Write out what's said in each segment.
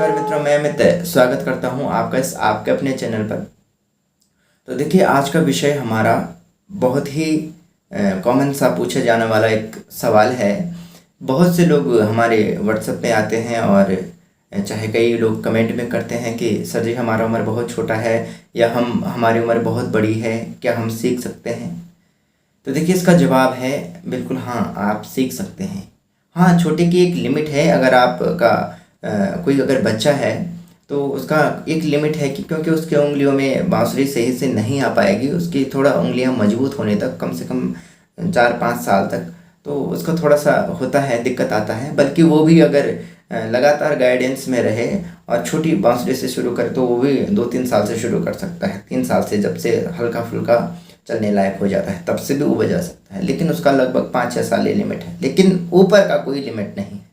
नमस्कार मित्रों, मैं अमित स्वागत करता हूं आपका इस आपके अपने चैनल पर। तो देखिए, आज का विषय हमारा बहुत ही कॉमन सा पूछा जाने वाला एक सवाल है। बहुत से लोग हमारे व्हाट्सएप में आते हैं और चाहे कई लोग कमेंट में करते हैं कि सर जी हमारा उम्र बहुत छोटा है या हमारी उम्र बहुत बड़ी है, क्या हम सीख सकते हैं। तो देखिए, इसका जवाब है बिल्कुल हाँ, आप सीख सकते हैं। हाँ, छोटे की एक लिमिट है। अगर आपका कोई अगर बच्चा है तो उसका एक लिमिट है कि क्योंकि उसके उंगलियों में बांसुरी सही से नहीं आ पाएगी, उसकी थोड़ा उंगलियां मजबूत होने तक, कम से कम 4-5 साल तक, तो उसका थोड़ा सा होता है, दिक्कत आता है। बल्कि वो भी अगर लगातार गाइडेंस में रहे और छोटी बांसुरी से शुरू करे तो वो भी 2-3 साल से शुरू कर सकता है। 3 साल से जब से हल्का फुल्का चलने लायक हो जाता है तब से भी वो बजा सकता है, लेकिन उसका लगभग 5-6 साल ये लिमिट है। लेकिन ऊपर का कोई लिमिट नहीं है।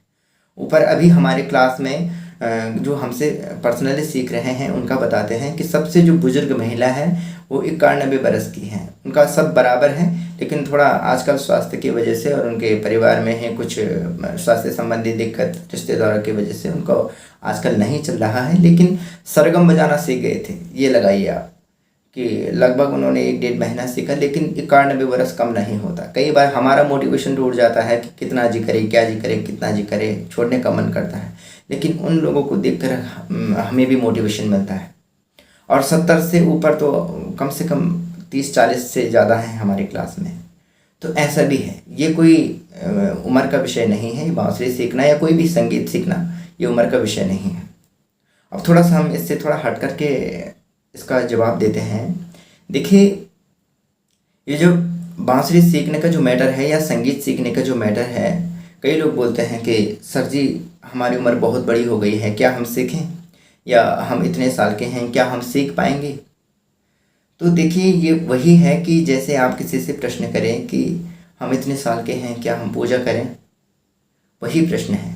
ऊपर अभी हमारे क्लास में जो हमसे पर्सनली सीख रहे हैं उनका बताते हैं कि सबसे जो बुजुर्ग महिला है वो 91 बरस की हैं। उनका सब बराबर है, लेकिन थोड़ा आजकल स्वास्थ्य की वजह से और उनके परिवार में है कुछ स्वास्थ्य संबंधी दिक्कत, रिश्तेदारों की वजह से उनको आजकल नहीं चल रहा है। लेकिन सरगम बजाना सीख गए थे, ये लगाइए आप कि लगभग उन्होंने 1-1.5 महीना सीखा। लेकिन 91 बरस कम नहीं होता। कई बार हमारा मोटिवेशन टूट जाता है कि कितना जी करे, क्या जी करे, कितना जी करे, छोड़ने का मन करता है। लेकिन उन लोगों को देखकर हमें भी मोटिवेशन मिलता है। और 70 से ऊपर तो कम से कम 30-40 से ज़्यादा हैं हमारी क्लास में। तो ऐसा भी है, ये कोई उम्र का विषय नहीं है। बांसुरी सीखना या कोई भी संगीत सीखना ये उम्र का विषय नहीं है। अब थोड़ा सा हम इससे थोड़ा हट करके इसका जवाब देते हैं। देखिए, ये जो बांसुरी सीखने का जो मैटर है या संगीत सीखने का जो मैटर है, कई लोग बोलते हैं कि सर जी हमारी उम्र बहुत बड़ी हो गई है, क्या हम सीखें, या हम इतने साल के हैं, क्या हम सीख पाएंगे। तो देखिए, ये वही है कि जैसे आप किसी से प्रश्न करें कि हम इतने साल के हैं, क्या हम पूजा करें, वही प्रश्न है।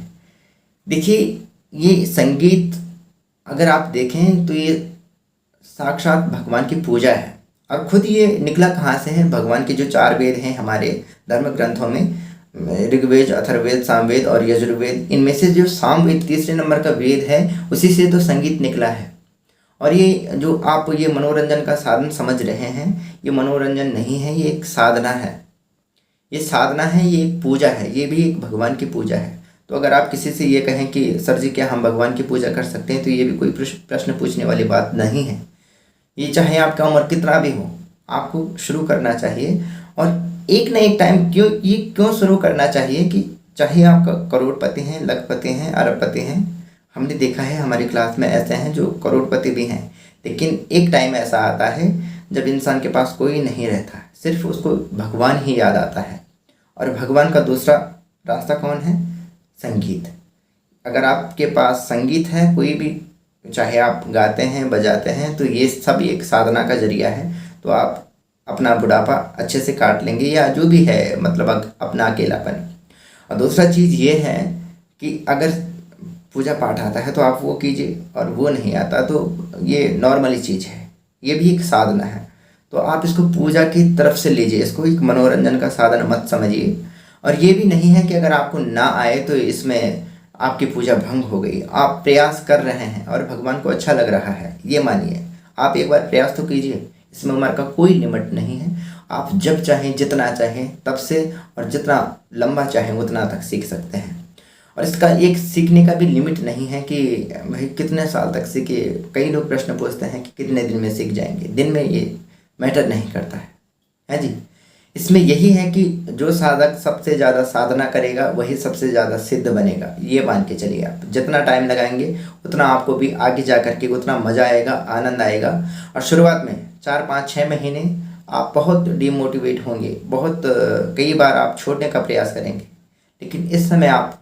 देखिए, ये संगीत अगर आप देखें तो ये साक्षात भगवान की पूजा है। और खुद ये निकला कहाँ से है? भगवान के जो 4 वेद हैं हमारे धर्म ग्रंथों में, ऋग्वेद, अथर्ववेद, सामवेद और यजुर्वेद, इनमें से जो सामवेद 3 नंबर का वेद है उसी से तो संगीत निकला है। और ये जो आप ये मनोरंजन का साधन समझ रहे हैं, ये मनोरंजन नहीं है, ये एक साधना है। ये साधना है, ये एक पूजा है, ये भी एक भगवान की पूजा है। तो अगर आप किसी से ये कहें कि सर जी क्या हम भगवान की पूजा कर सकते हैं, तो ये भी कोई प्रश्न पूछने वाली बात नहीं है। ये चाहे आपका उम्र कितना भी हो, आपको शुरू करना चाहिए। और एक ना एक टाइम क्यों शुरू करना चाहिए कि चाहे आप करोड़पति हैं, लखपति हैं, अरबपति हैं। हमने देखा है हमारी क्लास में ऐसे हैं जो करोड़पति भी हैं। लेकिन एक टाइम ऐसा आता है जब इंसान के पास कोई नहीं रहता, सिर्फ उसको भगवान ही याद आता है। और भगवान का दूसरा रास्ता कौन है? संगीत। अगर आपके पास संगीत है, कोई भी, चाहे आप गाते हैं, बजाते हैं, तो ये सब एक साधना का जरिया है। तो आप अपना बुढ़ापा अच्छे से काट लेंगे, या जो भी है, मतलब अपना अकेलापन। और दूसरा चीज़ ये है कि अगर पूजा पाठ आता है तो आप वो कीजिए, और वो नहीं आता तो ये नॉर्मली चीज़ है, ये भी एक साधना है। तो आप इसको पूजा की तरफ से लीजिए, इसको एक मनोरंजन का साधन मत समझिए। और ये भी नहीं है कि अगर आपको ना आए तो इसमें आपकी पूजा भंग हो गई। आप प्रयास कर रहे हैं और भगवान को अच्छा लग रहा है, ये मानिए। आप एक बार प्रयास तो कीजिए, इसमें उम्र का कोई लिमिट नहीं है। आप जब चाहें, जितना चाहें तब से, और जितना लंबा चाहें उतना तक सीख सकते हैं। और इसका एक सीखने का भी लिमिट नहीं है कि भाई कितने साल तक सीखे। कई लोग प्रश्न पूछते हैं कि कितने दिन में सीख जाएंगे। दिन में ये मैटर नहीं करता है जी। इसमें यही है कि जो साधक सबसे ज़्यादा साधना करेगा वही सबसे ज़्यादा सिद्ध बनेगा। ये मान के चलिए, आप जितना टाइम लगाएंगे उतना आपको भी आगे जा कर के उतना मज़ा आएगा, आनंद आएगा। और शुरुआत में 4-5-6 महीने आप बहुत डिमोटिवेट होंगे, बहुत कई बार आप छोड़ने का प्रयास करेंगे। लेकिन इस समय आप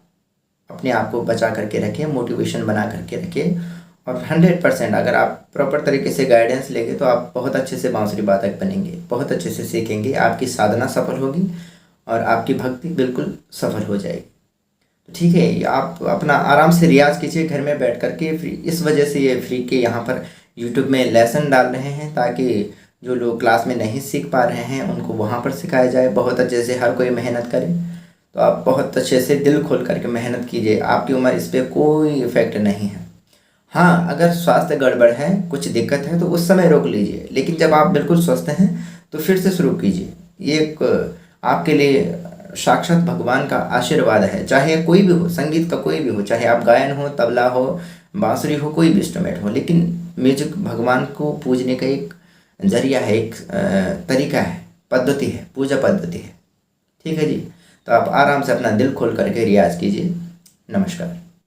अपने आप को बचा करके रखें, मोटिवेशन बना करके रखें। और 100% अगर आप प्रॉपर तरीके से गाइडेंस लेंगे तो आप बहुत अच्छे से बांसुरी वादक बनेंगे, बहुत अच्छे से सीखेंगे, आपकी साधना सफल होगी और आपकी भक्ति बिल्कुल सफल हो जाएगी। तो ठीक है, आप अपना आराम से रियाज कीजिए घर में बैठ कर के। फ्री, इस वजह से ये फ्री के यहाँ पर यूट्यूब में लेसन डाल रहे हैं, ताकि जो लोग क्लास में नहीं सीख पा रहे हैं उनको वहाँ पर सिखाया जाए। बहुत अच्छे से हर कोई मेहनत करे, तो आप बहुत अच्छे से दिल खोल करके मेहनत कीजिए। आपकी उम्र इस पर कोई इफ़ेक्ट नहीं है। हाँ, अगर स्वास्थ्य गड़बड़ है, कुछ दिक्कत है तो उस समय रोक लीजिए, लेकिन जब आप बिल्कुल स्वस्थ हैं तो फिर से शुरू कीजिए। ये एक आपके लिए साक्षात भगवान का आशीर्वाद है। चाहे कोई भी हो, संगीत का कोई भी हो, चाहे आप गायन हो, तबला हो, बांसुरी हो, कोई भी इंस्ट्रूमेंट हो, लेकिन म्यूजिक भगवान को पूजने का एक जरिया है, एक तरीका है, पद्धति है, पूजा पद्धति है। ठीक है जी। तो आप आराम से अपना दिल खोल करके रियाज़ कीजिए। नमस्कार।